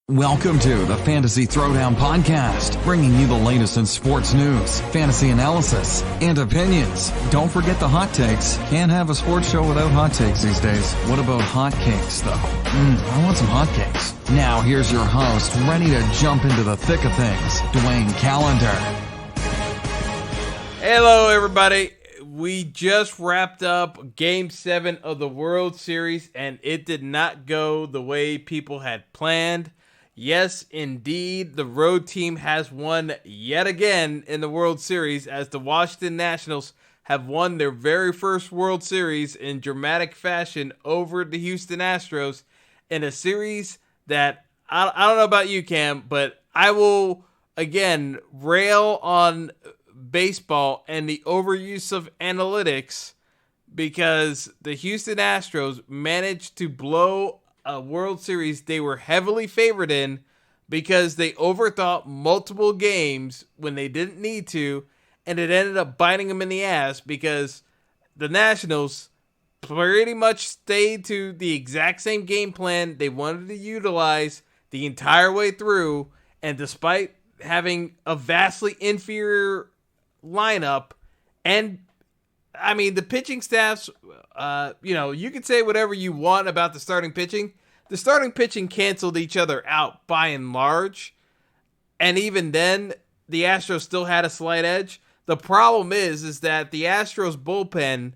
Welcome to the Fantasy Throwdown Podcast, bringing you the latest in sports news, fantasy analysis, and opinions. Don't forget the hot takes. Can't have a sports show without hot takes these days. What about hot cakes, though? I want some hot cakes. Now here's your host, ready to jump into the thick of things, Dwayne Callender. Hello, everybody. We just wrapped up Game 7 of the World Series, and it did not go the way people had planned. Yes, indeed, the road team has won yet again in the World Series as the Washington Nationals have won their very first World Series in dramatic fashion over the Houston Astros in a series that, I don't know about you, Cam, but I will, again, rail on baseball and the overuse of analytics because the Houston Astros managed to blow a World Series they were heavily favored in because they overthought multiple games when they didn't need to, and it ended up biting them in the ass because the Nationals pretty much stayed to the exact same game plan they wanted to utilize the entire way through, and despite having a vastly inferior lineup, and I mean, the pitching staffs, you can say whatever you want about the starting pitching. The starting pitching canceled each other out by and large. And even then, the Astros still had a slight edge. The problem is that the Astros bullpen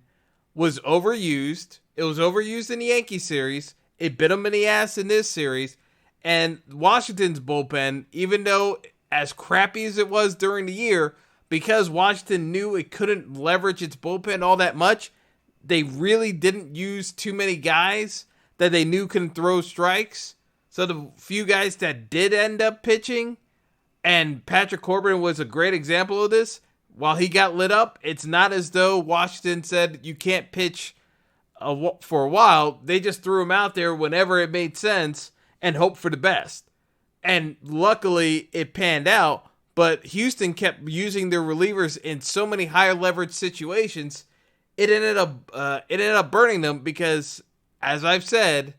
was overused. It was overused in the Yankees series. It bit them in the ass in this series. And Washington's bullpen, even though as crappy as it was during the year, because Washington knew it couldn't leverage its bullpen all that much, they really didn't use too many guys that they knew can throw strikes. So the few guys that did end up pitching, and Patrick Corbin was a great example of this, while he got lit up, it's not as though Washington said you can't pitch for a while. They just threw him out there whenever it made sense and hoped for the best. And luckily, it panned out. But Houston kept using their relievers in so many higher leverage situations, it ended up burning them because, as I've said,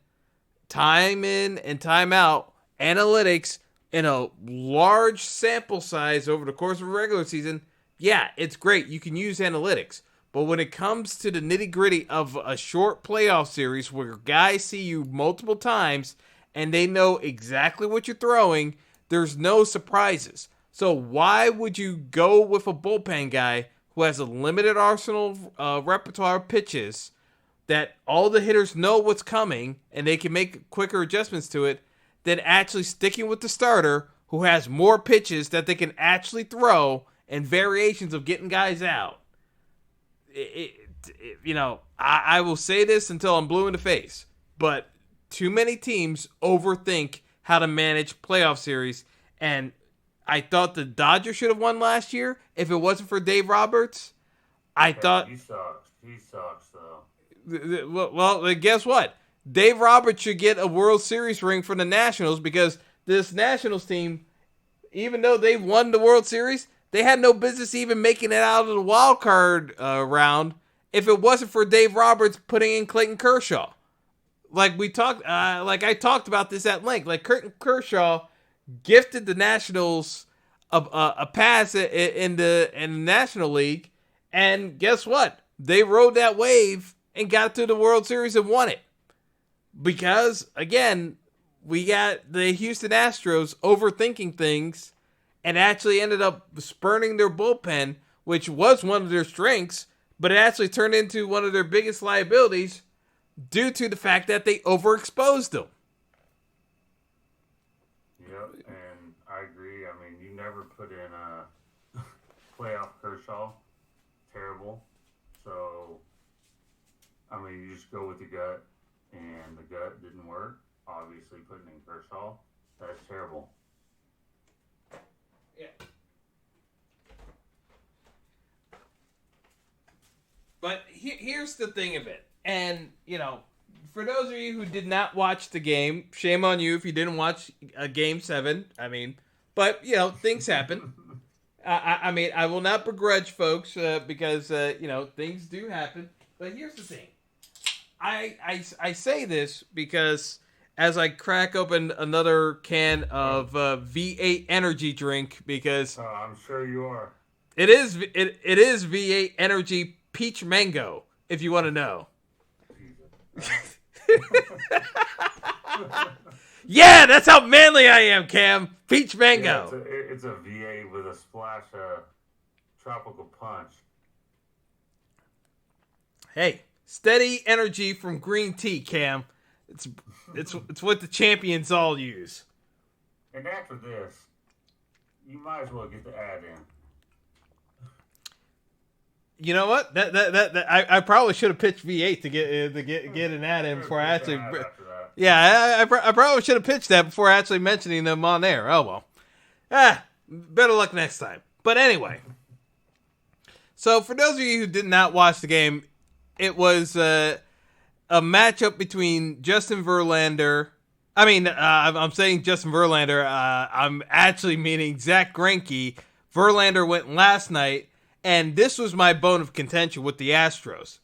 time in and time out, analytics in a large sample size over the course of a regular season, yeah, it's great. You can use analytics. But when it comes to the nitty-gritty of a short playoff series where guys see you multiple times and they know exactly what you're throwing, there's no surprises. So why would you go with a bullpen guy who has a limited arsenal repertoire of pitches that all the hitters know what's coming and they can make quicker adjustments to it than actually sticking with the starter who has more pitches that they can actually throw and variations of getting guys out? I will say this until I'm blue in the face, but too many teams overthink how to manage playoff series, and I thought the Dodgers should have won last year if it wasn't for Dave Roberts. He sucks, though. Well, guess what? Dave Roberts should get a World Series ring from the Nationals because this Nationals team, even though they won the World Series, they had no business even making it out of the wild card round if it wasn't for Dave Roberts putting in Clayton Kershaw. Like I talked about this at length. Like Clayton Kershaw gifted the Nationals a pass in the National League, and guess what? They rode that wave and got to the World Series and won it. Because, again, we got the Houston Astros overthinking things and actually ended up spurning their bullpen, which was one of their strengths, but it actually turned into one of their biggest liabilities due to the fact that they overexposed them. Yep, and I agree. I mean, you never put in a playoff Kershaw. Terrible. So, I mean, you just go with the gut, and the gut didn't work. Obviously, putting in Kershaw, that's terrible. Yeah. But here's the thing of it. And, for those of you who did not watch the game, shame on you if you didn't watch Game 7. I mean, but, things happen. I will not begrudge folks because, things do happen. But here's the thing. I say this because as I crack open another can of V8 energy drink because I'm sure you are. it is V8 energy peach mango. If you want to know. Yeah, that's how manly I am, Cam. Peach mango. Yeah, it's a V8 with a splash of tropical punch. Hey, steady energy from green tea, Cam. It's what the champions all use. And after this, you might as well get the ad in. You know what? I probably should have pitched V8 to get an ad in before I actually. Yeah, I probably should have pitched that before actually mentioning them on air. Oh well. Better luck next time. But anyway, so for those of you who did not watch the game, it was a matchup between Justin Verlander. I mean, I'm saying Justin Verlander. I'm actually meaning Zack Greinke. Verlander went last night. And this was my bone of contention with the Astros.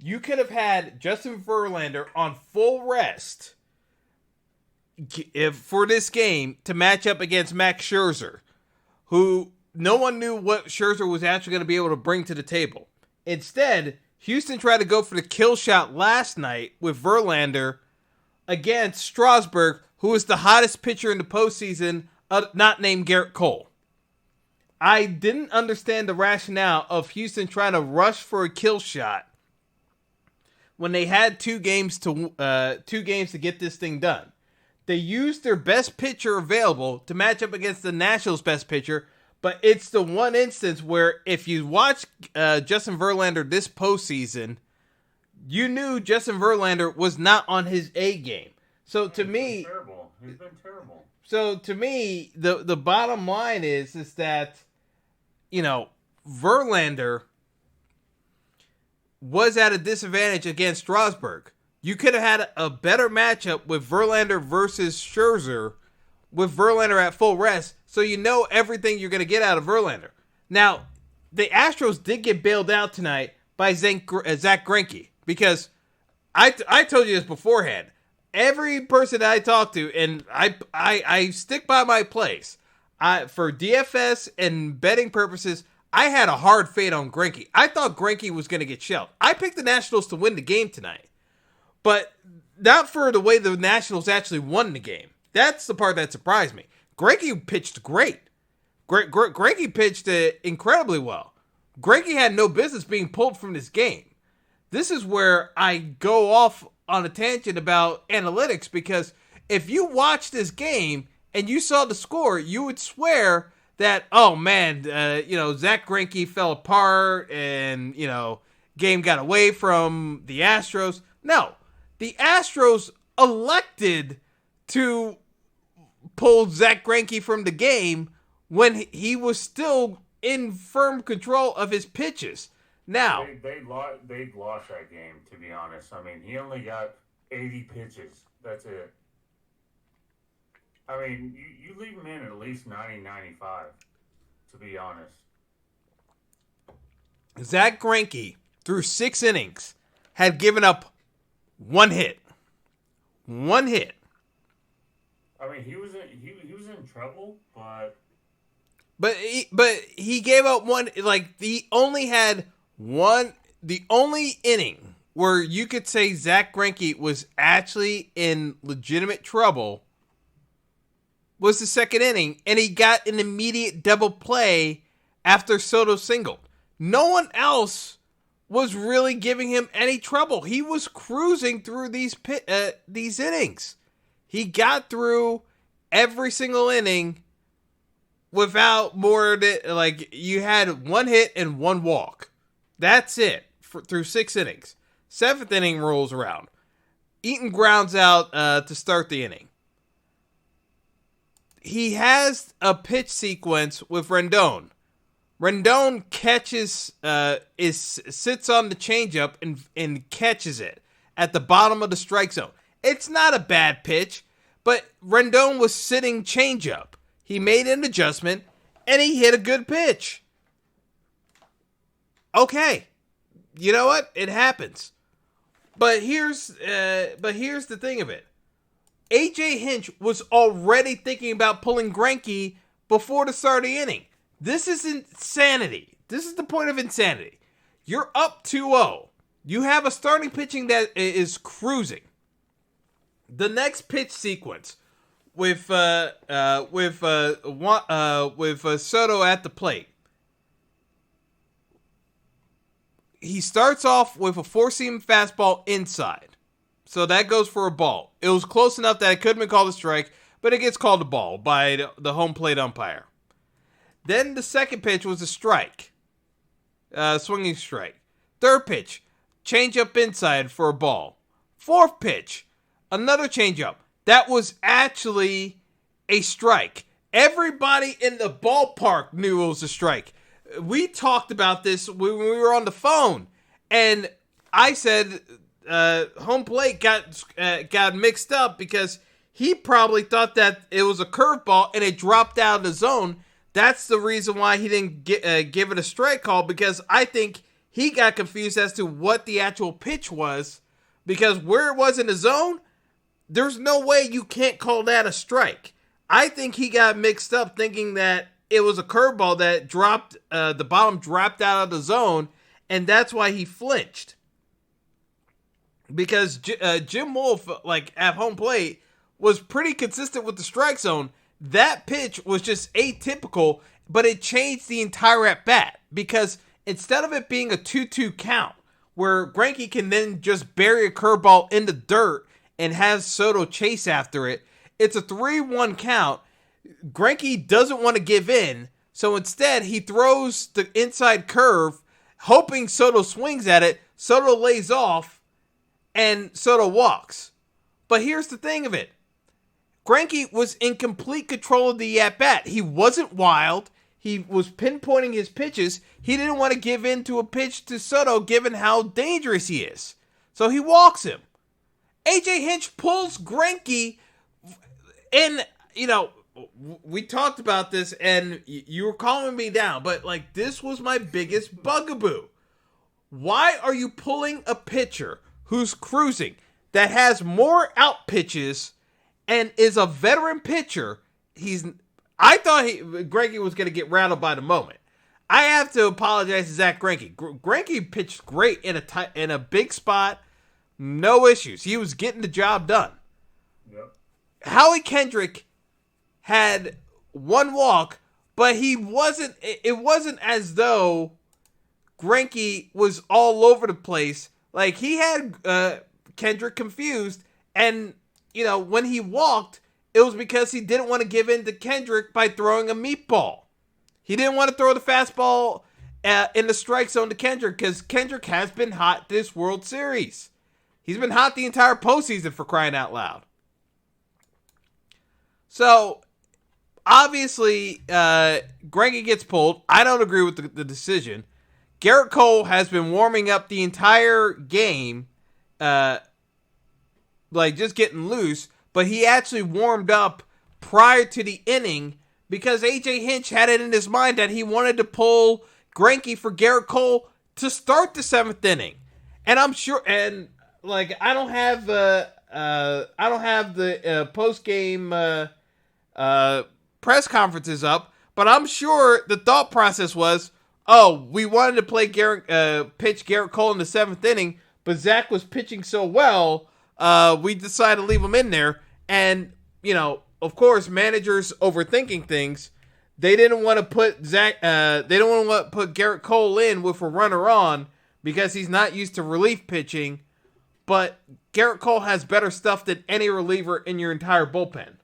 You could have had Justin Verlander on full rest for this game to match up against Max Scherzer, who no one knew what Scherzer was actually going to be able to bring to the table. Instead, Houston tried to go for the kill shot last night with Verlander against Strasburg, who is the hottest pitcher in the postseason, not named Garrett Cole. I didn't understand the rationale of Houston trying to rush for a kill shot when they had two games to get this thing done. They used their best pitcher available to match up against the Nationals' best pitcher, but it's the one instance where if you watch Justin Verlander this postseason, you knew Justin Verlander was not on his A game. So to me, he's been terrible. So to me, the bottom line is that, you know, Verlander was at a disadvantage against Strasburg. You could have had a better matchup with Verlander versus Scherzer with Verlander at full rest, so you know everything you're going to get out of Verlander. Now, the Astros did get bailed out tonight by Zack Greinke because I told you this beforehand. Every person that I talk to, and I stick by my place, for DFS and betting purposes, I had a hard fade on Greinke. I thought Greinke was going to get shelled. I picked the Nationals to win the game tonight, but not for the way the Nationals actually won the game. That's the part that surprised me. Greinke pitched great. Greinke pitched incredibly well. Greinke had no business being pulled from this game. This is where I go off on a tangent about analytics, because if you watch this game and you saw the score, you would swear that, oh man, Zack Greinke fell apart and, game got away from the Astros. No, the Astros elected to pull Zack Greinke from the game when he was still in firm control of his pitches. Now, they lost that game, to be honest. I mean, he only got 80 pitches. That's it. I mean, you leave him in at least 90, 95, to be honest. Zack Greinke, through 6 innings, had given up 1 hit. 1 hit. I mean, he was in trouble, but he gave up one. Like, he only had one. The only inning where you could say Zack Greinke was actually in legitimate trouble was the 2nd inning, and he got an immediate double play after Soto singled. No one else was really giving him any trouble. He was cruising through these innings. He got through every single inning without more than, you had 1 hit and 1 walk. That's it through 6 innings. 7th inning rolls around. Eaton grounds out to start the inning. He has a pitch sequence with Rendon. Rendon catches, sits on the changeup and catches it at the bottom of the strike zone. It's not a bad pitch, but Rendon was sitting changeup. He made an adjustment, and he hit a good pitch. Okay, you know what? It happens. But here's the thing of it. A.J. Hinch was already thinking about pulling Greinke before the start of the inning. This is insanity. This is the point of insanity. You're up 2-0. You have a starting pitching that is cruising. The next pitch sequence with Soto at the plate. He starts off with a four-seam fastball inside. So that goes for a ball. It was close enough that it could have been called a strike, but it gets called a ball by the home plate umpire. Then the second pitch was a strike. Swinging strike. Third pitch, changeup inside for a ball. Fourth pitch, another changeup. That was actually a strike. Everybody in the ballpark knew it was a strike. We talked about this when we were on the phone, and I said home plate got mixed up because he probably thought that it was a curveball and it dropped out of the zone. That's the reason why he didn't give it a strike call, because I think he got confused as to what the actual pitch was, because where it was in the zone, there's no way you can't call that a strike. I think he got mixed up thinking that it was a curveball that dropped, the bottom dropped out of the zone, and that's why he flinched. Because Jim Wolf, like at home plate, was pretty consistent with the strike zone. That pitch was just atypical, but it changed the entire at-bat. Because instead of it being a 2-2 count, where Greinke can then just bury a curveball in the dirt and have Soto chase after it, it's a 3-1 count. Greinke doesn't want to give in, so instead he throws the inside curve, hoping Soto swings at it. Soto lays off, and Soto walks. But here's the thing of it. Greinke was in complete control of the at-bat. He wasn't wild. He was pinpointing his pitches. He didn't want to give in to a pitch to Soto given how dangerous he is. So he walks him. A.J. Hinch pulls Greinke, and, we talked about this, and you were calming me down, but, this was my biggest bugaboo. Why are you pulling a pitcher who's cruising, that has more out pitches, and is a veteran pitcher? I thought Greinke was going to get rattled by the moment. I have to apologize to Zack Greinke. Greinke pitched great in a big spot, no issues. He was getting the job done. Yep. Howie Kendrick had one walk, but it wasn't as though Greinke was all over the place. Like, he had Kendrick confused, and, when he walked, it was because he didn't want to give in to Kendrick by throwing a meatball. He didn't want to throw the fastball in the strike zone to Kendrick, because Kendrick has been hot this World Series. He's been hot the entire postseason, for crying out loud. So, obviously, Greinke gets pulled. I don't agree with the decision. Garrett Cole has been warming up the entire game, just getting loose, but he actually warmed up prior to the inning because A.J. Hinch had it in his mind that he wanted to pull Greinke for Garrett Cole to start the 7th inning. And I'm sure, I don't have the post-game press conferences up, but I'm sure the thought process was, we wanted to play pitch Garrett Cole in the 7th inning, but Zach was pitching so well, we decided to leave him in there. And, of course, managers overthinking things. They didn't want to put put Garrett Cole in with a runner on because he's not used to relief pitching. But Garrett Cole has better stuff than any reliever in your entire bullpen.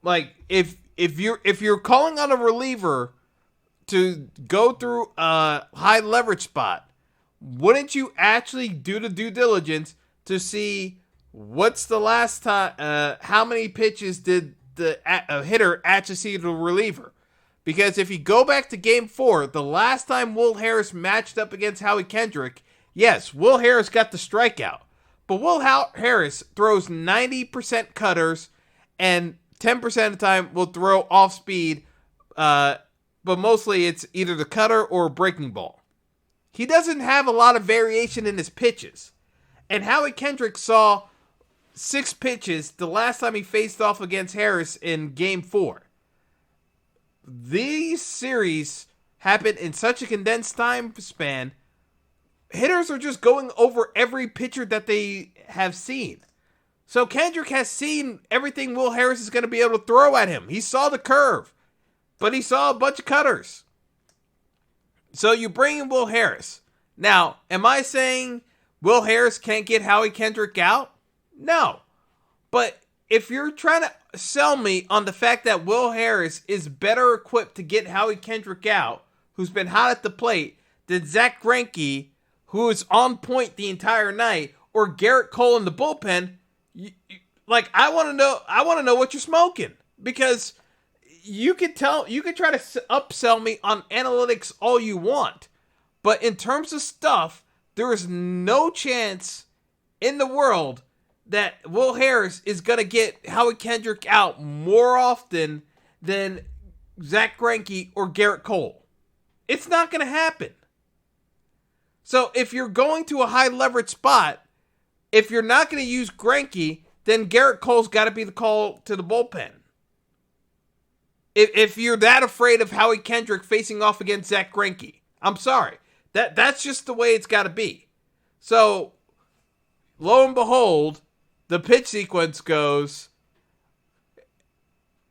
Like, if you're calling on a reliever to go through a high leverage spot, wouldn't you actually do the due diligence to see what's the last time, how many pitches did the hitter actually see the reliever? Because if you go back to Game 4, the last time Will Harris matched up against Howie Kendrick, yes, Will Harris got the strikeout. But Will Harris throws 90% cutters and 10% of the time will throw off speed, but mostly it's either the cutter or a breaking ball. He doesn't have a lot of variation in his pitches. And Howie Kendrick saw 6 pitches the last time he faced off against Harris in Game 4. These series happen in such a condensed time span. Hitters are just going over every pitcher that they have seen. So Kendrick has seen everything Will Harris is going to be able to throw at him. He saw the curve, but he saw a bunch of cutters. So you bring in Will Harris. Now, am I saying Will Harris can't get Howie Kendrick out? No. But if you're trying to sell me on the fact that Will Harris is better equipped to get Howie Kendrick out, who's been hot at the plate, than Zack Greinke, who is on point the entire night, or Garrett Cole in the bullpen, I want to know what you're smoking, because you could try to upsell me on analytics all you want, but in terms of stuff, there is no chance in the world that Will Harris is going to get Howie Kendrick out more often than Zack Greinke or Garrett Cole. It's not going to happen. So if you're going to a high leverage spot, if you're not going to use Greinke, then Garrett Cole's got to be the call to the bullpen. If you're that afraid of Howie Kendrick facing off against Zack Greinke, I'm sorry. That's just the way it's got to be. So, lo and behold, the pitch sequence goes.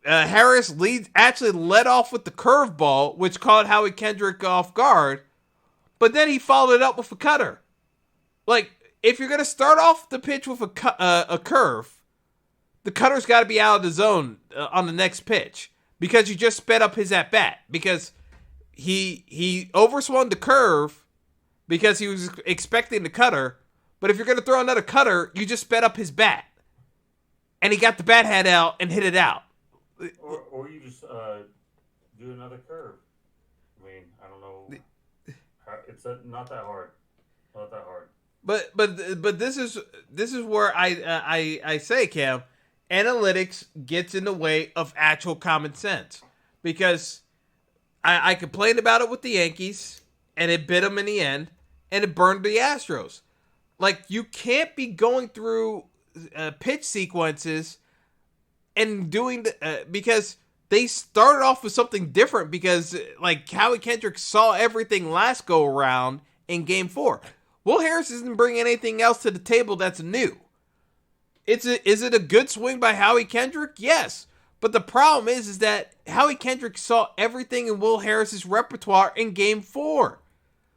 Harris actually led off with the curveball, which caught Howie Kendrick off guard, but then he followed it up with a cutter. If you're going to start off the pitch with a curve, the cutter's got to be out of the zone on the next pitch, because you just sped up his at-bat, because he overswung the curve because he was expecting the cutter, but if you're going to throw another cutter, you just sped up his bat, and he got the bat head out and hit it out. Or you just do another curve. I mean, I don't know. It's not that hard. Not that hard. But this is where I say, Cam, analytics gets in the way of actual common sense, because I complained about it with the Yankees and it bit them in the end and it burned the Astros. You can't be going through pitch sequences and doing because they started off with something different, because Howie Kendrick saw everything last go around in Game 4. Will Harris isn't bringing anything else to the table that's new. Is it a good swing by Howie Kendrick? Yes. But the problem is that Howie Kendrick saw everything in Will Harris's repertoire in Game 4.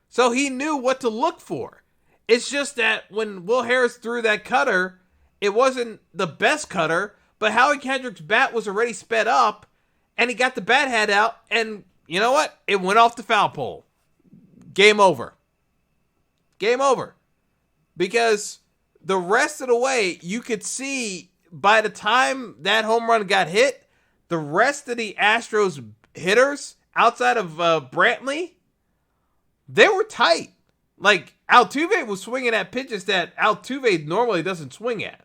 So he knew what to look for. It's just that when Will Harris threw that cutter, it wasn't the best cutter, but Howie Kendrick's bat was already sped up, and he got the bat head out, and you know what? It went off the foul pole. Game over. Game over. Because the rest of the way, you could see by the time that home run got hit, the rest of the Astros hitters, outside of Brantley, they were tight. Altuve was swinging at pitches that Altuve normally doesn't swing at.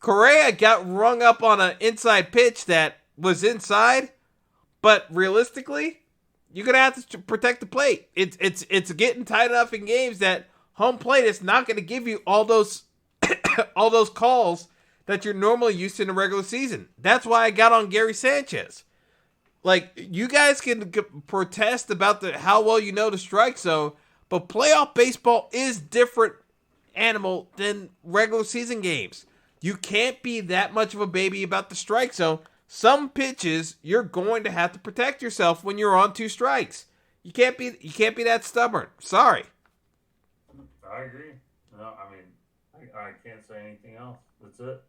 Correa got rung up on an inside pitch that was inside, but realistically, you're going to have to protect the plate. It's getting tight enough in games that home plate is not going to give you all those all those calls that you're normally used to in the regular season. That's why I got on Gary Sanchez. You guys can protest about how well you know the strike zone, but playoff baseball is different animal than regular season games. You can't be that much of a baby about the strike zone. Some pitches you're going to have to protect yourself when you're on 2 strikes. You can't be that stubborn. Sorry. I agree. No, I mean, I can't say anything else. That's it.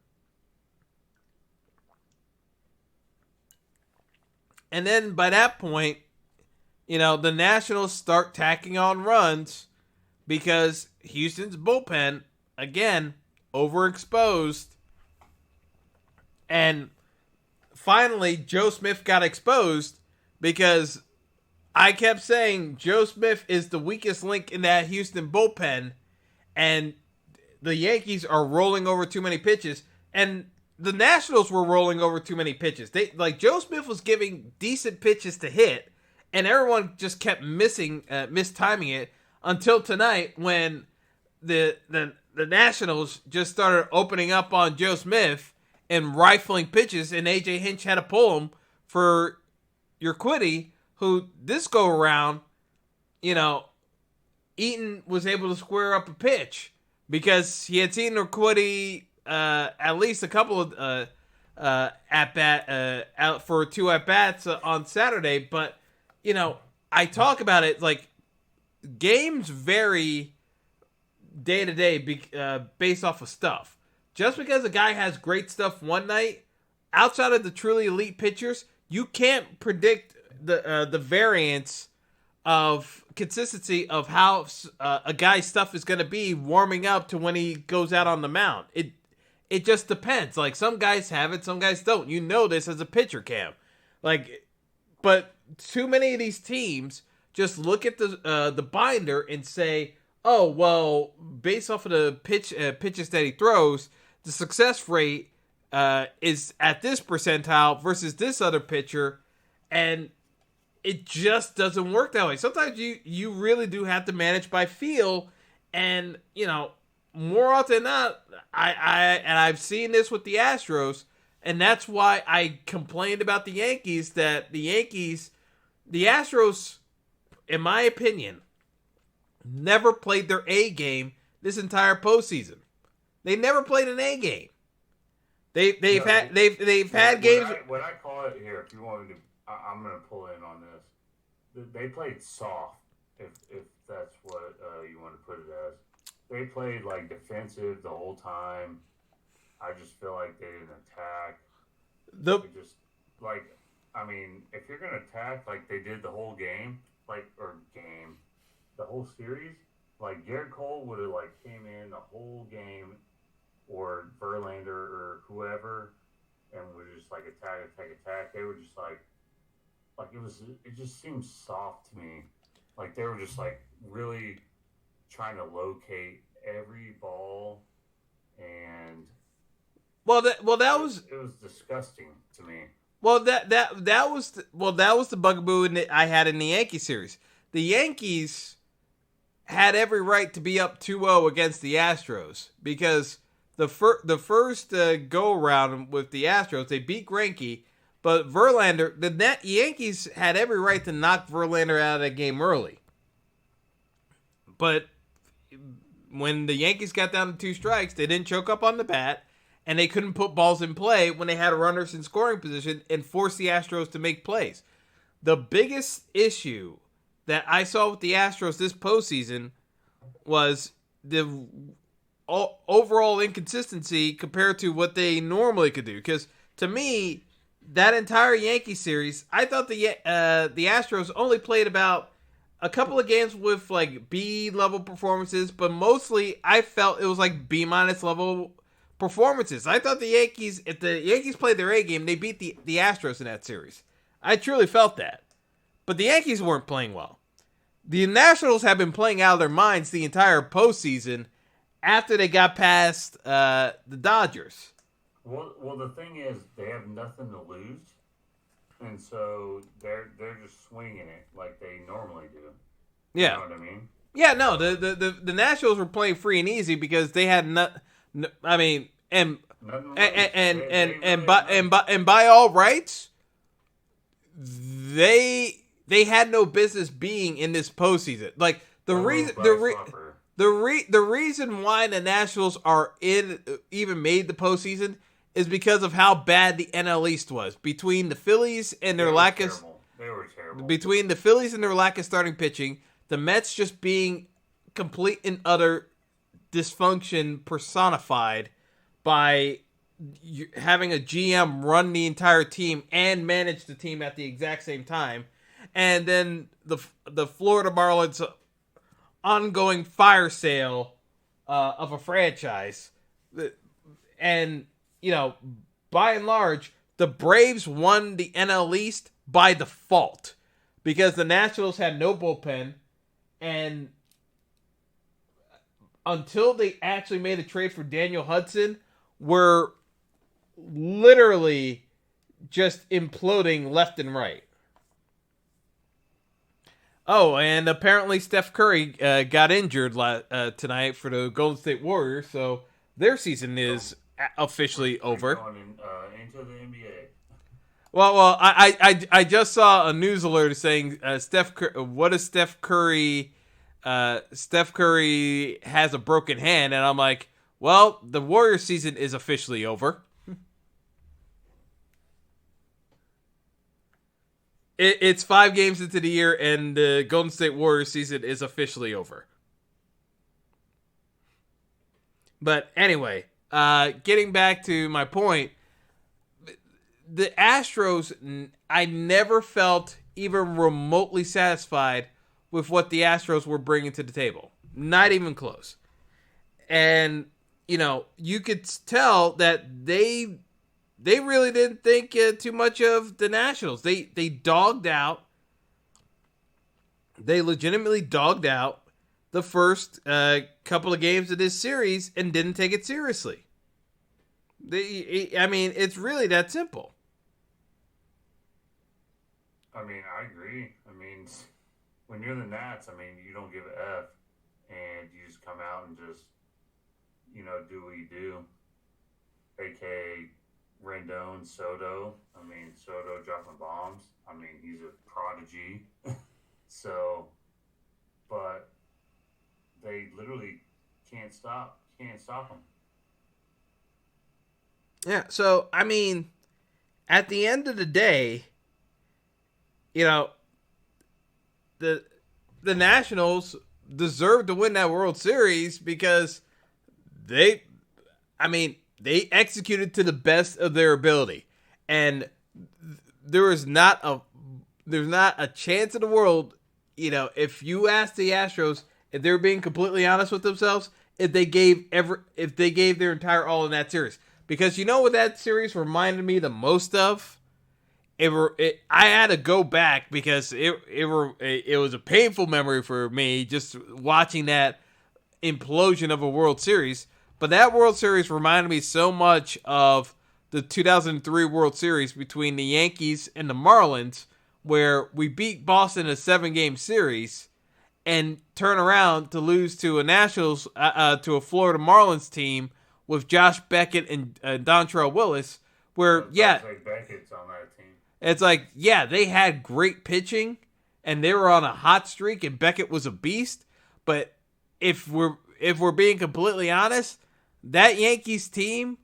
And then by that point, the Nationals start tacking on runs because Houston's bullpen, again, overexposed. And finally, Joe Smith got exposed because I kept saying Joe Smith is the weakest link in that Houston bullpen, and the Yankees are rolling over too many pitches, and the Nationals were rolling over too many pitches. Joe Smith was giving decent pitches to hit, and everyone just kept mistiming it until tonight when the the Nationals just started opening up on Joe Smith and rifling pitches, and A.J. Hinch had to pull him for Urquidy, who this go around, Eaton was able to square up a pitch because he had seen Urquidy at least a couple of out for 2 at bats on Saturday. But I talk about it like games vary day to day based off of stuff. Just because a guy has great stuff one night, outside of the truly elite pitchers, you can't predict the variance of consistency of how a guy's stuff is going to be warming up to when he goes out on the mound. It just depends. Like, some guys have it, some guys don't. You know this as a pitcher, Cam. But too many of these teams just look at the binder and say, oh, well, based off of the pitches that he throws, the success rate is at this percentile versus this other pitcher, and it just doesn't work that way. Sometimes you really do have to manage by feel, and more often than not, I've seen this with the Astros, and that's why I complained about the Yankees. That the Astros, in my opinion, never played their A game this entire postseason. They never played an A game. They've had games. What I call it here, if you want me to, I'm going to pull in on this. They played soft, if that's what you want to put it as. They played like defensive the whole time. I just feel like they didn't attack. If you're going to attack like they did the whole game, the whole series, like Garrett Cole would have came in the whole game, or Verlander or whoever, and would just attack. They were just it just seemed soft to me. Like they were just really trying to locate every ball, and it was disgusting to me. Well, that was the bugaboo I had in the Yankee series. The Yankees had every right to be up 2-0 against the Astros because the first go around with the Astros, they beat Greinke, but Verlander, the Yankees had every right to knock Verlander out of that game early. But when the Yankees got down to 2 strikes, they didn't choke up on the bat, and they couldn't put balls in play when they had runners in scoring position and force the Astros to make plays. The biggest issue that I saw with the Astros this postseason was the overall inconsistency compared to what they normally could do. Because to me, that entire Yankee series, I thought the Astros only played about a couple of games with B level performances, but mostly I felt it was B- level performances. I thought the Yankees, if the Yankees played their A game, they beat the Astros in that series. I truly felt that. But the Yankees weren't playing well. The Nationals have been playing out of their minds the entire postseason after they got past the Dodgers. Well, the thing is, they have nothing to lose, and so they're just swinging it like they normally do. Yeah. You know what I mean? Yeah, no, the Nationals were playing free and easy because they had by all rights, they had no business being in this postseason. The reason why the Nationals are even made the postseason is because of how bad the NL East was between the Phillies and their lack of. They were terrible. Between the Phillies and their lack of starting pitching, the Mets just being complete and utter dysfunction personified by having a GM run the entire team and manage the team at the exact same time, and then the Florida Marlins ongoing fire sale of a franchise, and by and large, the Braves won the NL East by default because the Nationals had no bullpen, and until they actually made a trade for Daniel Hudson, were literally just imploding left and right. Oh, and apparently Steph Curry got injured tonight for the Golden State Warriors, so their season is officially over. Going into the NBA. Well, I just saw a news alert saying what is Steph Curry? Steph Curry has a broken hand, and I'm like, well, the Warriors season is officially over. It's 5 games into the year, and the Golden State Warriors season is officially over. But anyway, getting back to my point, the Astros, I never felt even remotely satisfied with what the Astros were bringing to the table. Not even close. And, you could tell that they really didn't think too much of the Nationals. They dogged out. They legitimately dogged out the first couple of games of this series and didn't take it seriously. It's really that simple. I agree. When you're the Nats, you don't give an F, and you just come out and just, do what you do. A.K.A. Rendon, Soto. Soto dropping bombs. He's a prodigy. But they literally can't stop him. Yeah, so, at the end of the day, the Nationals deserve to win that World Series because they executed to the best of their ability, and there's not a chance in the world, if you ask the Astros if they're being completely honest with themselves, if they gave their entire all in that series, because what that series reminded me the most of. I had to go back because it was a painful memory for me just watching that implosion of a World Series. But that World Series reminded me so much of the 2003 World Series between the Yankees and the Marlins, where we beat Boston in a 7-game series and turn around to lose to a Nationals to a Florida Marlins team with Josh Beckett and Dontrelle Willis, where Beckett's on that team. It's like, they had great pitching, and they were on a hot streak, and Beckett was a beast. But if we're being completely honest, that Yankees team,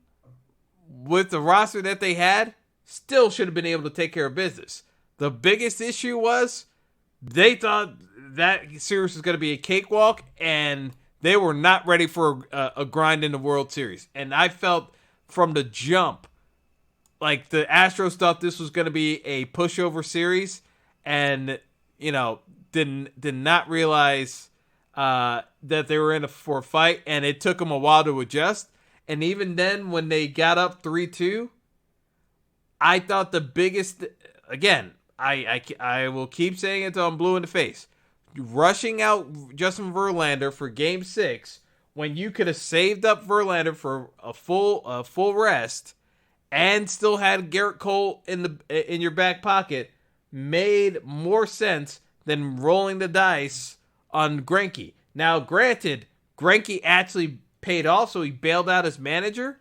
with the roster that they had, still should have been able to take care of business. The biggest issue was they thought that series was going to be a cakewalk, and they were not ready for a grind in the World Series. And I felt from the jump, like the Astros thought this was going to be a pushover series, and did not realize that they were for a fight, and it took them a while to adjust. And even then, when they got up 3-2, I thought the biggest, again, I will keep saying it until I'm blue in the face, rushing out Justin Verlander for Game 6 when you could have saved up Verlander for a full rest and still had Garrett Cole in your back pocket made more sense than rolling the dice on Greinke. Now, granted, Greinke actually paid off, so he bailed out his manager.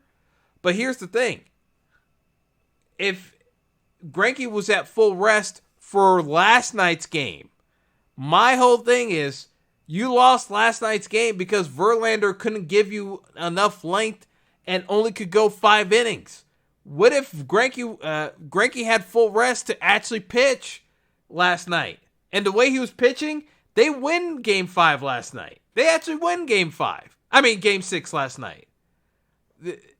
But here's the thing. If Greinke was at full rest for last night's game, my whole thing is you lost last night's game because Verlander couldn't give you enough length and only could go 5 innings. What if Greinke had full rest to actually pitch last night? And the way he was pitching, they win Game 5 last night. They actually win Game 6 last night.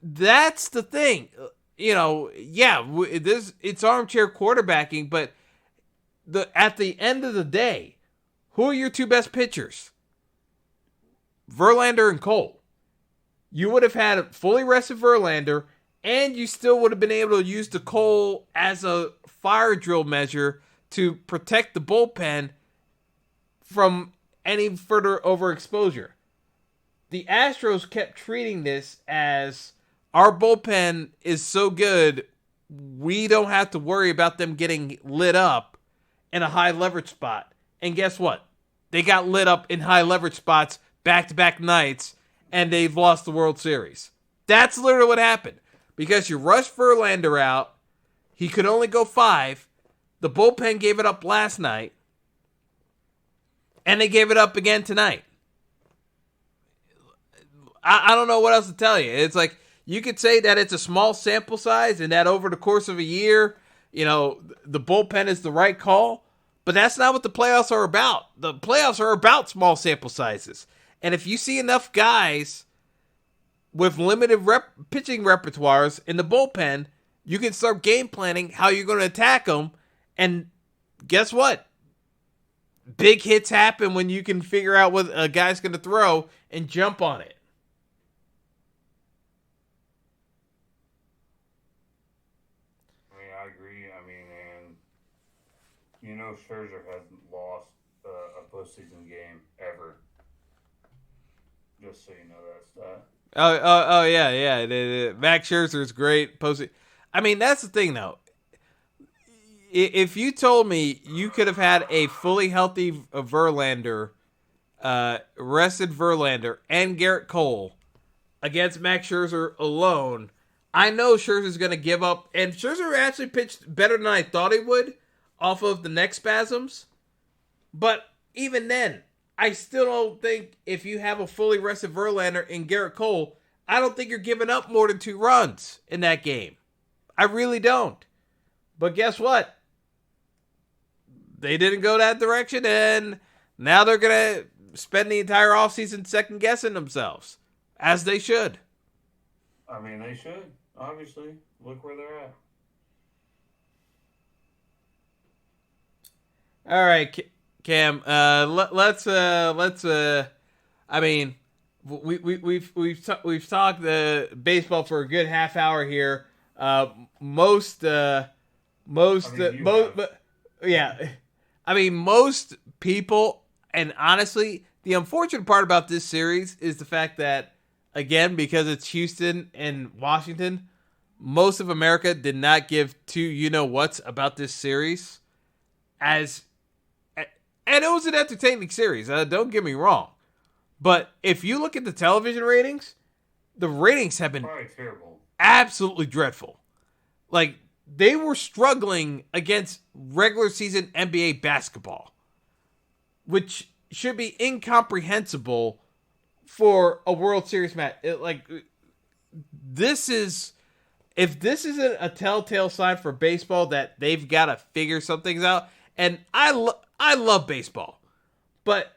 That's the thing. It's armchair quarterbacking, but at the end of the day, who are your 2 best pitchers? Verlander and Cole. You would have had fully rested Verlander, and you still would have been able to use the Cole as a fire drill measure to protect the bullpen from any further overexposure. The Astros kept treating this as our bullpen is so good, we don't have to worry about them getting lit up in a high leverage spot. And guess what? They got lit up in high leverage spots back-to-back nights, and they've lost the World Series. That's literally what happened. Because you rushed Verlander out, he could only go 5. The bullpen gave it up last night, and they gave it up again tonight. I don't know what else to tell you. It's like, you could say that it's a small sample size and that over the course of a year, the bullpen is the right call, but that's not what the playoffs are about. The playoffs are about small sample sizes. And if you see enough guys with limited pitching repertoires in the bullpen, you can start game planning how you're going to attack them. And guess what? Big hits happen when you can figure out what a guy's going to throw and jump on it. Scherzer hasn't lost a postseason game ever. Just so you know that stat. Oh yeah. Max Scherzer is great. That's the thing though. If you told me you could have had a fully healthy Verlander, rested Verlander, and Garrett Cole against Max Scherzer alone, I know Scherzer's going to give up. And Scherzer actually pitched better than I thought he would off of the neck spasms. But even then, I still don't think if you have a fully rested Verlander and Garrett Cole, I don't think you're giving up more than 2 runs in that game. I really don't. But guess what? They didn't go that direction, and now they're going to spend the entire offseason second-guessing themselves, as they should. They should, obviously. Look where they're at. All right, Cam. We've talked baseball for a good half hour here. Most people, and honestly, the unfortunate part about this series is the fact that, again, because it's Houston and Washington, most of America did not give two you-know-whats about this series. And it was an entertaining series, don't get me wrong. But if you look at the television ratings, the ratings have been terrible. Absolutely dreadful. Like, they were struggling against regular season NBA basketball, which should be incomprehensible for a World Series match. If this isn't a telltale sign for baseball that they've got to figure some things out, and I love baseball, but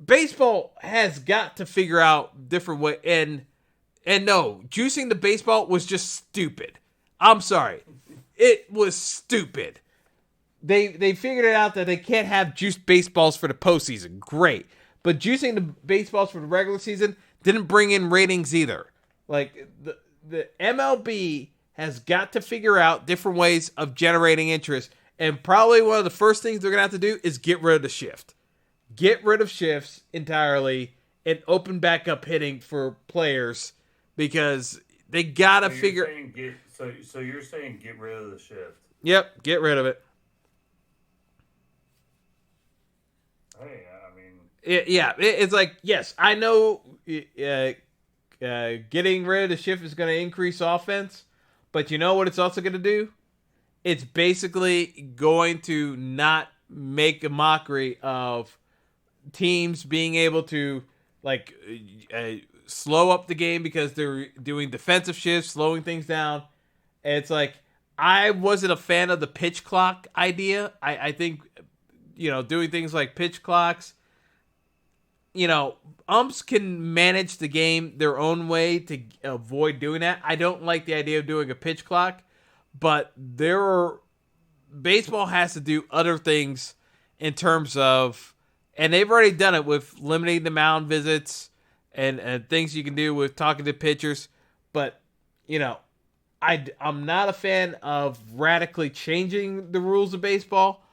baseball has got to figure out different way. And no, juicing the baseball was just stupid. I'm sorry. It was stupid. They figured it out that they can't have juiced baseballs for the postseason. Great. But juicing the baseballs for the regular season didn't bring in ratings either. Like, the MLB has got to figure out different ways of generating interest. And probably one of the first things they're going to have to do is get rid of the shift. Get rid of shifts entirely and open back up hitting for players, because they got to figure... So you're saying get rid of the shift? Yep, get rid of it. Hey, it's like, yes, I know getting rid of the shift is going to increase offense, but you know what it's also going to do? It's basically going to not make a mockery of teams being able to slow up the game because they're doing defensive shifts, slowing things down. And it's like, I wasn't a fan of the pitch clock idea. I think, doing things like pitch clocks, umps can manage the game their own way to avoid doing that. I don't like the idea of doing a pitch clock, but baseball has to do other things in terms of, and they've already done it with limiting the mound visits and things you can do with talking to pitchers. But, I'm not a fan of radically changing the rules of baseball,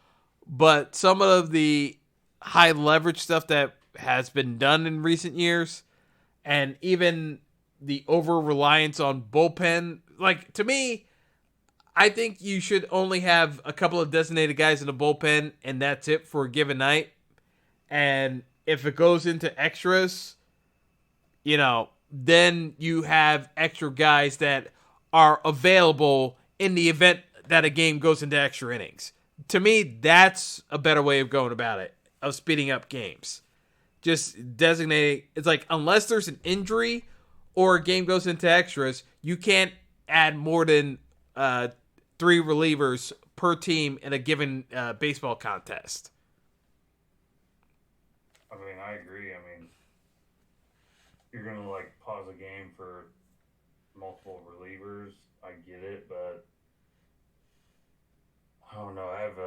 but some of the high leverage stuff that has been done in recent years, and even the over reliance on bullpen, to me, I think you should only have a couple of designated guys in the bullpen, and that's it for a given night. And if it goes into extras, then you have extra guys that are available in the event that a game goes into extra innings. To me, that's a better way of going about it, of speeding up games. Just designating, it's like, unless there's an injury or a game goes into extras, you can't add more than 3 relievers per team in a given baseball contest. I mean, I agree. I mean, you're going to, pause a game for multiple relievers. I get it, but I don't know. I have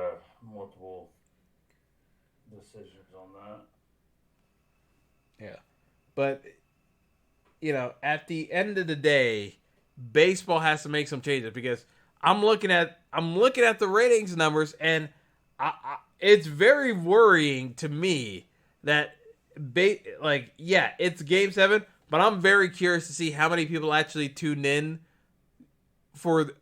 multiple decisions on that. Yeah. But, at the end of the day, baseball has to make some changes, because I'm looking at the ratings numbers, and it's very worrying to me that it's Game 7, but I'm very curious to see how many people actually tuned in for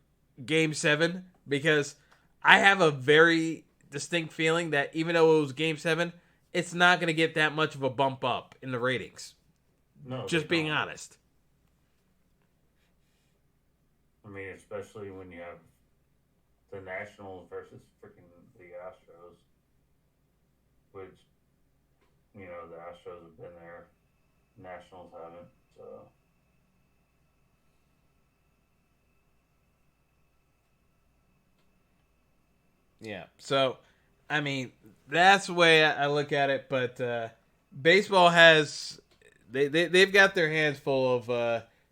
Game 7, because I have a very distinct feeling that even though it was Game 7, it's not going to get that much of a bump up in the ratings. No, just being honest. I mean, especially when you have the Nationals versus freaking the Astros, which, the Astros have been there, Nationals haven't, so. Yeah, so, I mean, that's the way I look at it, but baseball has, they've got their hands full of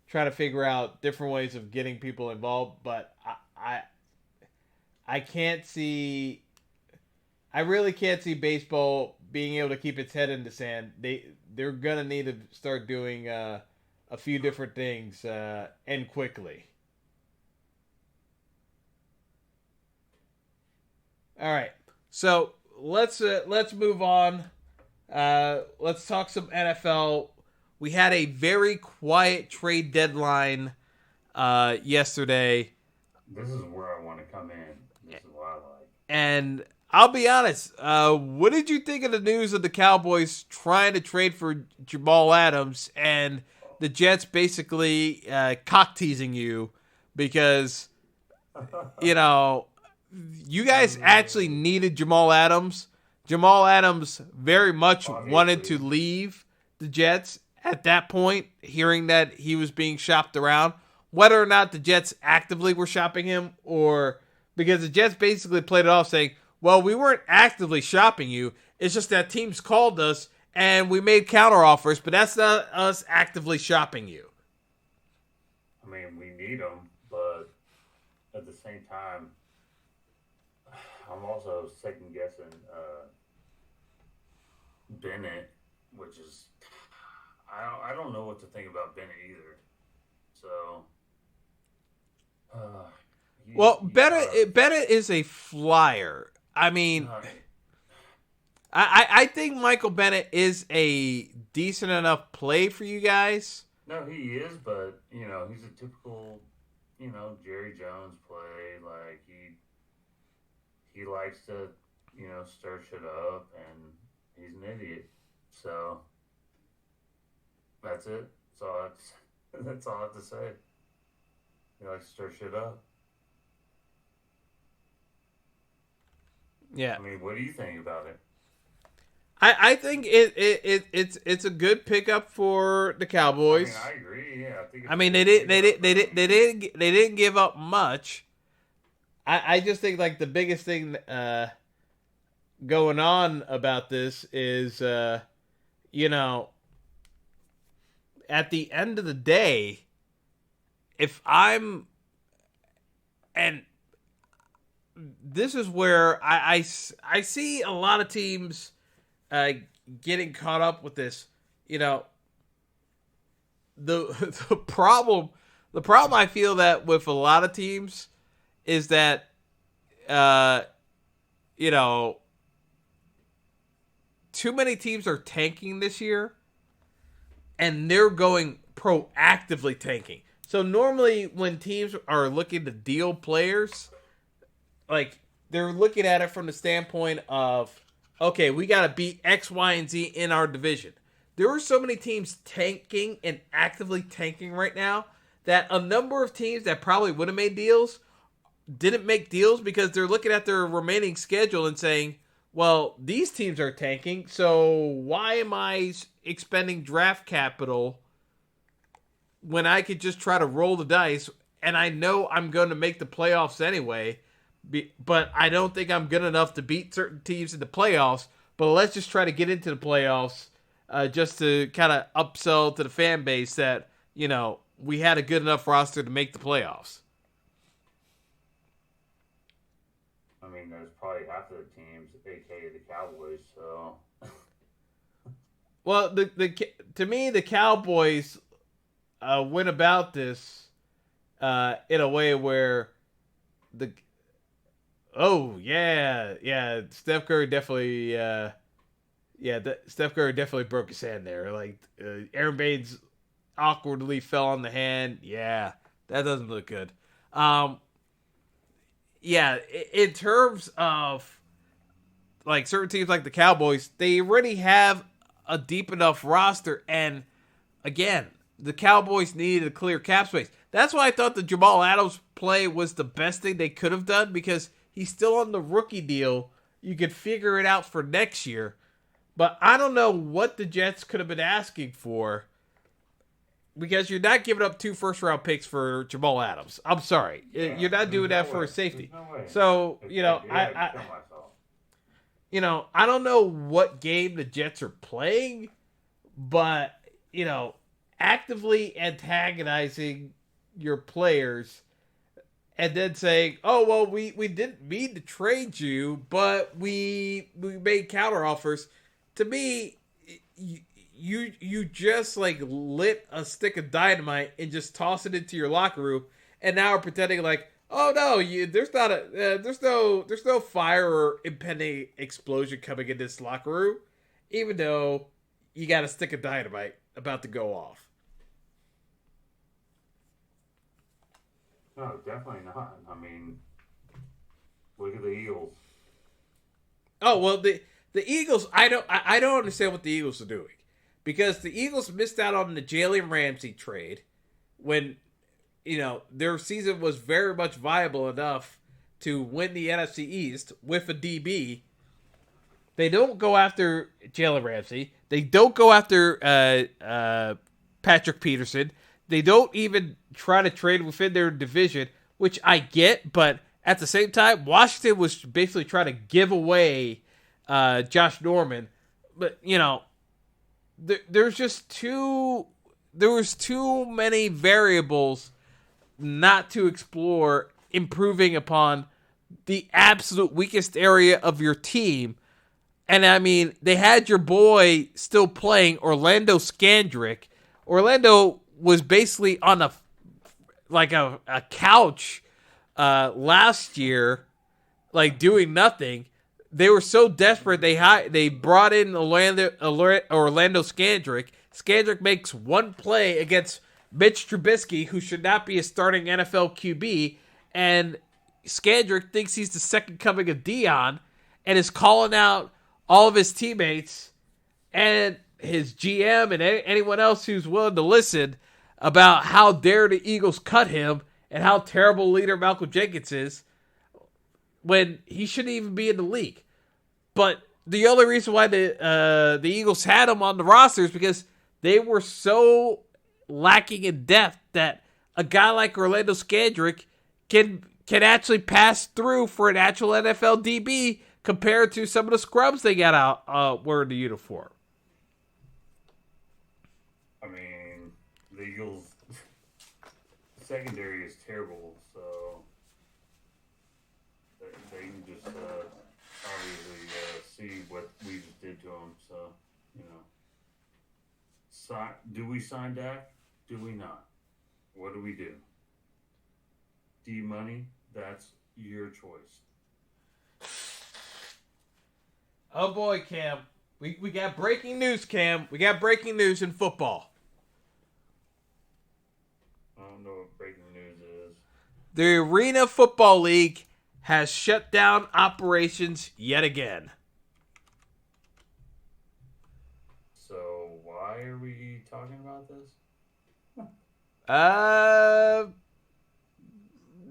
trying to figure out different ways of getting people involved, but I can't see, I really can't see baseball being able to keep its head in the sand. They're gonna need to start doing a few different things and quickly. All right, so let's move on. Let's talk some NFL. We had a very quiet trade deadline yesterday. This is where I want to come in. This is what I like. And I'll be honest, what did you think of the news of the Cowboys trying to trade for Jamal Adams and the Jets basically cock-teasing you because, you guys actually needed Jamal Adams. Jamal Adams very much wanted to leave the Jets at that point, hearing that he was being shopped around. Whether or not the Jets actively were shopping him, or because the Jets basically played it off saying, well, we weren't actively shopping you. It's just that teams called us and we made counteroffers, but that's not us actively shopping you. I mean, we need him, but at the same time, I'm also second guessing Bennett, which is I don't know what to think about Bennett either. So, Bennett is a flyer. I mean, I think Michael Bennett is a decent enough play for you guys. No, he is, but he's a typical Jerry Jones play. Like he likes to stir shit up, and he's an idiot. So that's it. That's all I have to say. He likes to stir shit up. Yeah. I mean, what do you think about it? I think it's a good pickup for the Cowboys. I agree. Yeah, they didn't give up much. I just think the biggest thing going on about this is at the end of the day, if I'm, and this is where I see a lot of teams getting caught up with this. The problem I feel that with a lot of teams is that too many teams are tanking this year, and they're going proactively tanking. So normally when teams are looking to deal players, like they're looking at it from the standpoint of, okay, we got to beat X, Y, and Z in our division. There are so many teams tanking and actively tanking right now that a number of teams that probably would have made deals didn't make deals because they're looking at their remaining schedule and saying, well, these teams are tanking, so why am I expending draft capital when I could just try to roll the dice and I know I'm going to make the playoffs anyway, but I don't think I'm good enough to beat certain teams in the playoffs, but let's just try to get into the playoffs just to kind of upsell to the fan base that, you know, we had a good enough roster to make the playoffs. I mean, there's probably half of the teams, aka the Cowboys. So, well, to me, the Cowboys went about this in a way where Steph Curry definitely Steph Curry definitely broke his hand there. Like Aaron Baines awkwardly fell on the hand. Yeah, that doesn't look good. In terms of like certain teams like the Cowboys, they already have a deep enough roster, and again, the Cowboys needed a clear cap space. That's why I thought the Jamal Adams play was the best thing they could have done, because he's still on the rookie deal. You could figure it out for next year. But I don't know what the Jets could have been asking for, because you're not giving up 2 first-round picks for Jamal Adams. I'm sorry. yeah, You're not doing that for a safety. So, I don't know what game the Jets are playing, but, actively antagonizing your players and then saying, oh, well, we didn't mean to trade you, but we made counteroffers. To me, you just like lit a stick of dynamite and just toss it into your locker room, and now we're pretending like, oh no, there's no fire or impending explosion coming in this locker room, even though you got a stick of dynamite about to go off. No, definitely not. I mean, look at the Eagles. Oh well, the Eagles. I don't understand what the Eagles are doing, because the Eagles missed out on the Jalen Ramsey trade when their season was very much viable enough to win the NFC East with a DB. They don't go after Jalen Ramsey. They don't go after Patrick Peterson. They don't even try to trade within their division, which I get, but at the same time, Washington was basically trying to give away Josh Norman. But, there was too many variables not to explore improving upon the absolute weakest area of your team. And I mean, they had your boy still playing, Orlando Scandrick. Orlando was basically on a couch last year, like doing nothing. They were so desperate they brought in Orlando Scandrick. Scandrick makes one play against Mitch Trubisky, who should not be a starting NFL QB, and Scandrick thinks he's the second coming of Dion and is calling out all of his teammates and his GM and anyone else who's willing to listen about how dare the Eagles cut him and how terrible leader Malcolm Jenkins is, when he shouldn't even be in the league. But the only reason why the Eagles had him on the roster is because they were so lacking in depth that a guy like Orlando Scandrick can actually pass through for an actual NFL DB compared to some of the scrubs they got out wearing the uniform. I mean, the Eagles' secondary is terrible, so they can just obviously see what we just did to them. So, do we sign Dak? Do we not? What do we do? D-Money? That's your choice. Oh boy, Cam. We got breaking news, Cam. We got breaking news in football. I don't know The Arena Football League has shut down operations yet again. So why are we talking about this?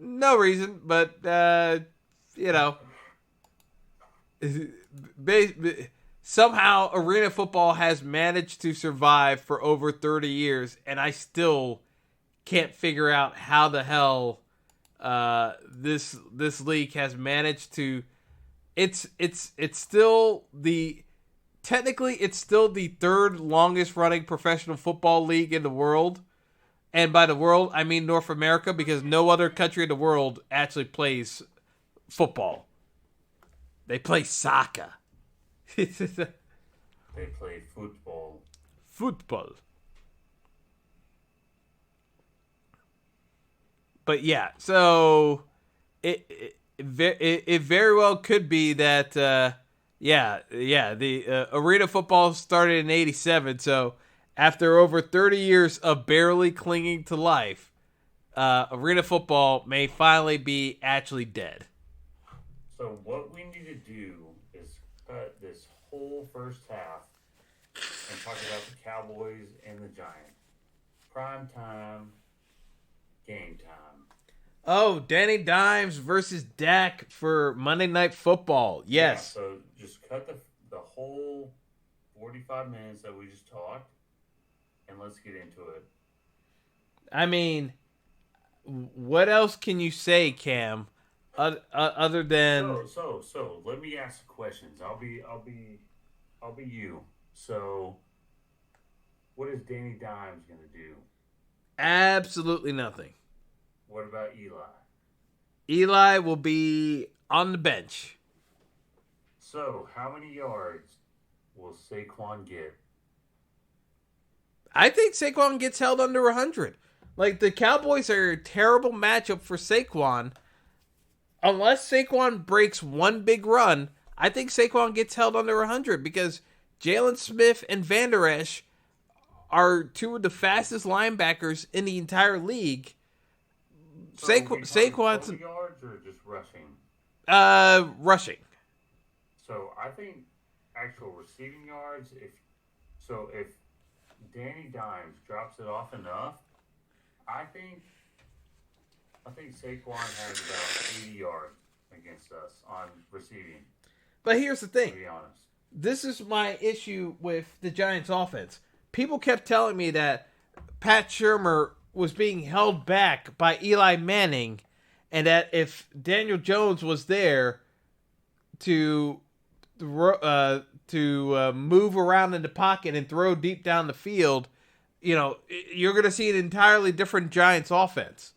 No reason, but you know, somehow Arena Football has managed to survive for over 30 years, and I still can't figure out how the hell this league has managed to. It's still the technically it's still the third longest running professional football league in the world. And by the world, I mean North America, because no other country in the world actually plays football. They play soccer. They play football. Football. But yeah, so it very well could be that the Arena Football started in '87, so after over 30 years of barely clinging to life, Arena Football may finally be actually dead. So what we need to do is cut this whole first half and talk about the Cowboys and the Giants. Prime time, game time. Oh, Danny Dimes versus Dak for Monday Night Football. Yes. Yeah, so just cut the whole 45 minutes that we just talked, and let's get into it. I mean, what else can you say, Cam, other than So let me ask questions. I'll be you. So what is Danny Dimes going to do? absolutely nothing? What about Eli? Eli will be on the bench. So how many yards will Saquon get? I think Saquon gets held under 100. Like, the Cowboys are a terrible matchup for Saquon. Unless Saquon breaks one big run, I think Saquon gets held under 100 because Jalen Smith and Van Der Esch are two of the fastest linebackers in the entire league. So Saquon's total yards or just rushing? rushing. So I think actual receiving yards. If Danny Dimes drops it off enough, I think Saquon has about 80 yards against us on receiving. But here's the thing. To be honest, This is my issue with the Giants offense. People kept telling me that Pat Shurmur was being held back by Eli Manning, and that if Daniel Jones was there to move around in the pocket and throw deep down the field, you're going to see an entirely different Giants offense.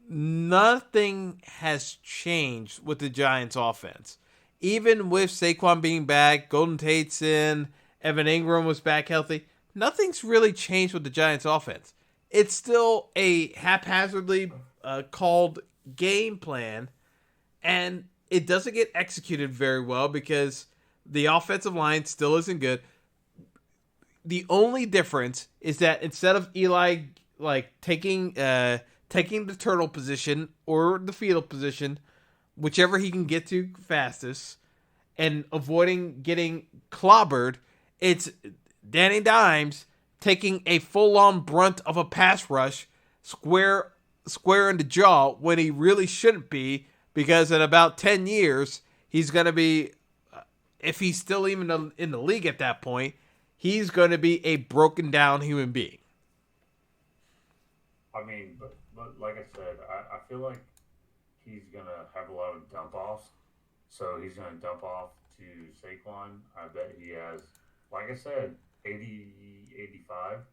Nothing has changed with the Giants offense. Even with Saquon being back, Golden Tate's in, Evan Ingram was back healthy, nothing's really changed with the Giants offense. It's still a haphazardly called game plan, and it doesn't get executed very well because the offensive line still isn't good. The only difference is that instead of Eli taking the turtle position or the fetal position, whichever he can get to fastest, and avoiding getting clobbered, it's Danny Dimes taking a full-on brunt of a pass rush square in the jaw when he really shouldn't be, because in about 10 years, he's going to be, if he's still even in the league at that point, he's going to be a broken down human being. I mean, but like I said, I feel like he's going to have a lot of dump offs. So he's going to dump off to Saquon. I bet he has, like I said, 80, 85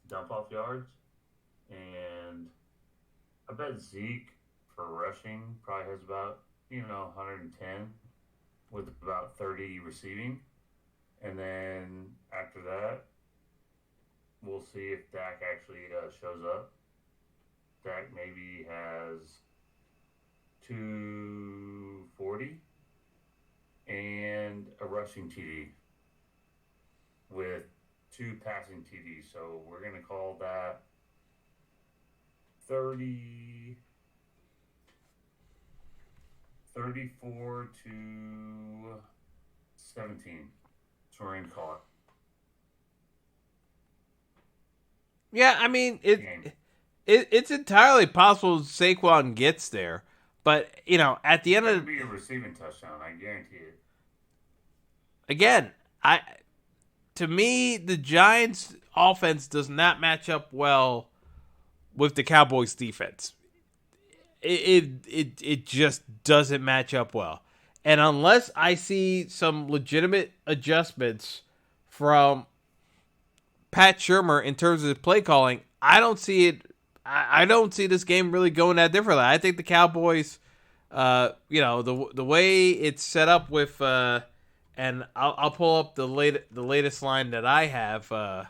dump off yards. And I bet Zeke for rushing probably has about, 110 with about 30 receiving. And then after that, we'll see if Dak actually shows up. Dak maybe has 240 and a rushing TD with 2 passing TDs. So we're going to call that 30, 34-17. That's where I'm caught. Yeah, I mean, it's entirely possible Saquon gets there. But, at the end of It'll be a receiving touchdown, I guarantee it. Again, to me, the Giants' offense does not match up well with the Cowboys' defense. It just doesn't match up well. And unless I see some legitimate adjustments from Pat Shurmur in terms of his play calling, I don't see it. I don't see this game really going that differently. I think the Cowboys, the way it's set up with, and I'll pull up the latest line that I have for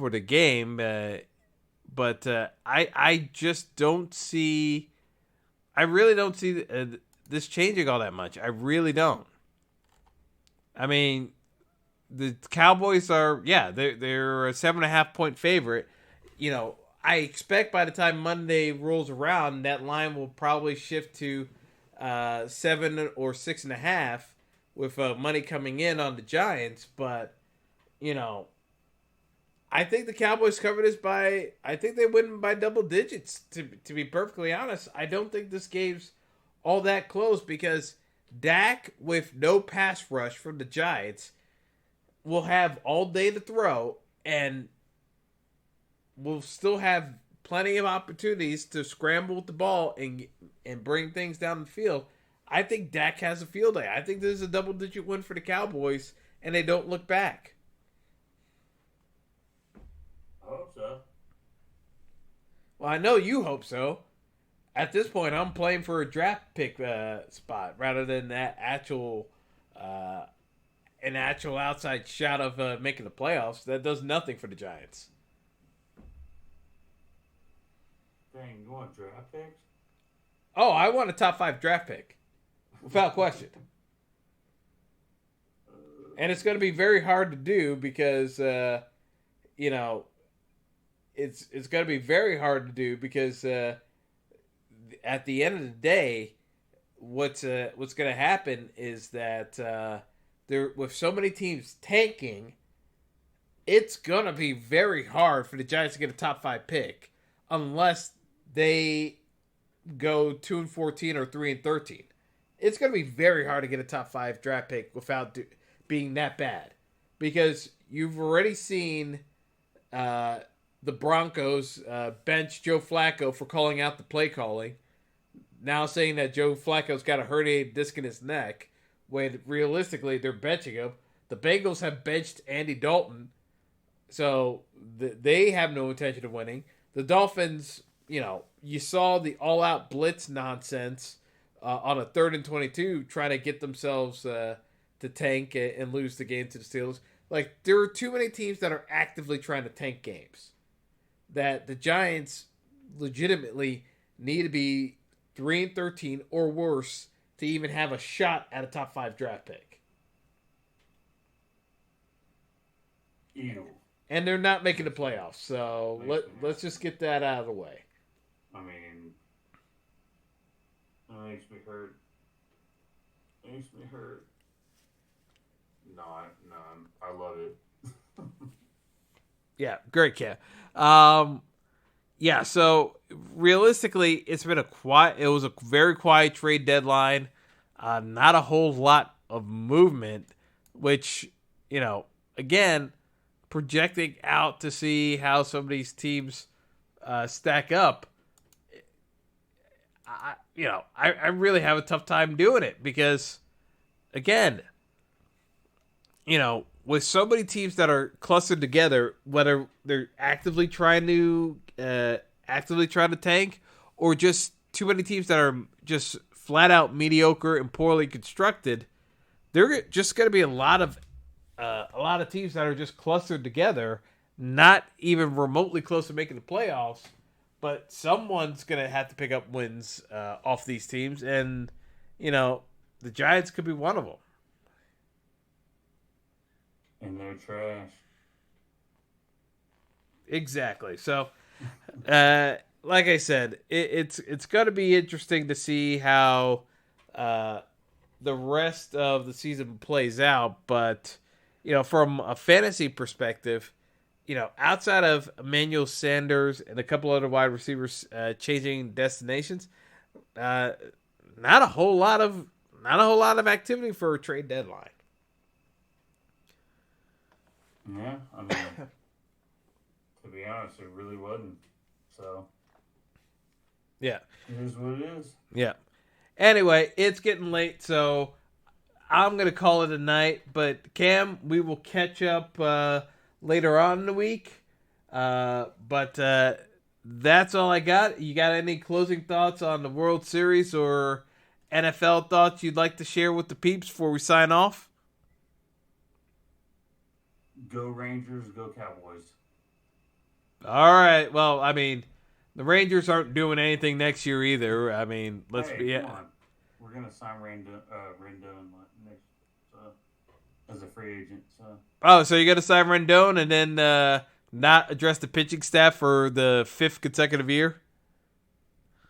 the game, but I just don't see. I really don't see this changing all that much. I really don't. I mean, the Cowboys are, they're a 7.5 point favorite. I expect by the time Monday rolls around, that line will probably shift to 7 or 6.5 with money coming in on the Giants. But, I think the Cowboys cover this I think they win by double digits, to be perfectly honest. I don't think this game's all that close because Dak, with no pass rush from the Giants, will have all day to throw and will still have plenty of opportunities to scramble with the ball and bring things down the field. I think Dak has a field day. I think this is a double-digit win for the Cowboys, and they don't look back. I hope so. Well, I know you hope so. At this point, I'm playing for a draft pick spot rather than that actual an actual outside shot of making the playoffs. That does nothing for the Giants. Dang, you want draft picks? Oh, I want a top 5 draft pick. Without question. And it's going to be very hard to do because, it's going to be very hard to do because at the end of the day, what's going to happen is that there, with so many teams tanking, it's going to be very hard for the Giants to get a top 5 pick unless they go 2-14 or 3-13. It's going to be very hard to get a top 5 draft pick without being that bad because you've already seen the Broncos bench Joe Flacco for calling out the play calling. Now saying that Joe Flacco's got a herniated disc in his neck when realistically they're benching him. The Bengals have benched Andy Dalton, so they have no intention of winning. The Dolphins, you saw the all-out blitz nonsense on a 3rd and 22 trying to get themselves to tank and lose the game to the Steelers. Like, there are too many teams that are actively trying to tank games that the Giants legitimately need to be 3-13 or worse to even have a shot at a top 5 draft pick. Ew. And they're not making the playoffs, so let's just get that out of the way. I mean, it makes me hurt. No, I love it. Yeah, great kid. Yeah, so realistically, it was a very quiet trade deadline. Not a whole lot of movement, which, again, projecting out to see how some of these teams stack up, I really have a tough time doing it because, again, with so many teams that are clustered together, whether they're actively trying to tank or just too many teams that are just flat out mediocre and poorly constructed, there are just going to be a lot of teams that are just clustered together, not even remotely close to making the playoffs. But someone's going to have to pick up wins off these teams, and the Giants could be one of them. And they're trash. Exactly. So, Like I said, it's going to be interesting to see how the rest of the season plays out. But, from a fantasy perspective, outside of Emmanuel Sanders and a couple other wide receivers changing destinations, not a whole lot of activity for a trade deadline. Yeah, I mean, to be honest, it really wasn't. So, yeah, it is what it is. Yeah. Anyway, it's getting late, so I'm gonna call it a night. But Cam, we will catch up later on in the week. But that's all I got. You got any closing thoughts on the World Series or NFL thoughts you'd like to share with the peeps before we sign off? Go Rangers, go Cowboys. All right. Well, I mean, the Rangers aren't doing anything next year either. I mean, Come on. We're gonna sign Rendon next as a free agent. So you're gonna sign Rendon and then not address the pitching staff for the 5th consecutive year?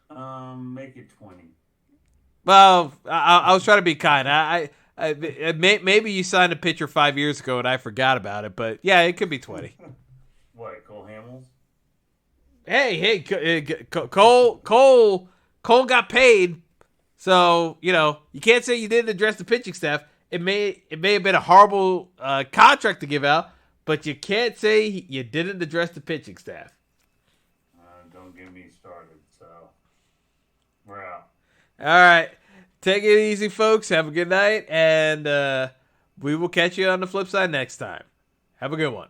Make it 20. Well, I was trying to be kind. Maybe you signed a pitcher 5 years ago and I forgot about it, but yeah, it could be 20. What, Cole Hamels? Hey, Cole got paid, so you can't say you didn't address the pitching staff. It may have been a horrible contract to give out, but you can't say you didn't address the pitching staff. Don't get me started. So we're out. All right. Take it easy, folks. Have a good night, and we will catch you on the flip side next time. Have a good one.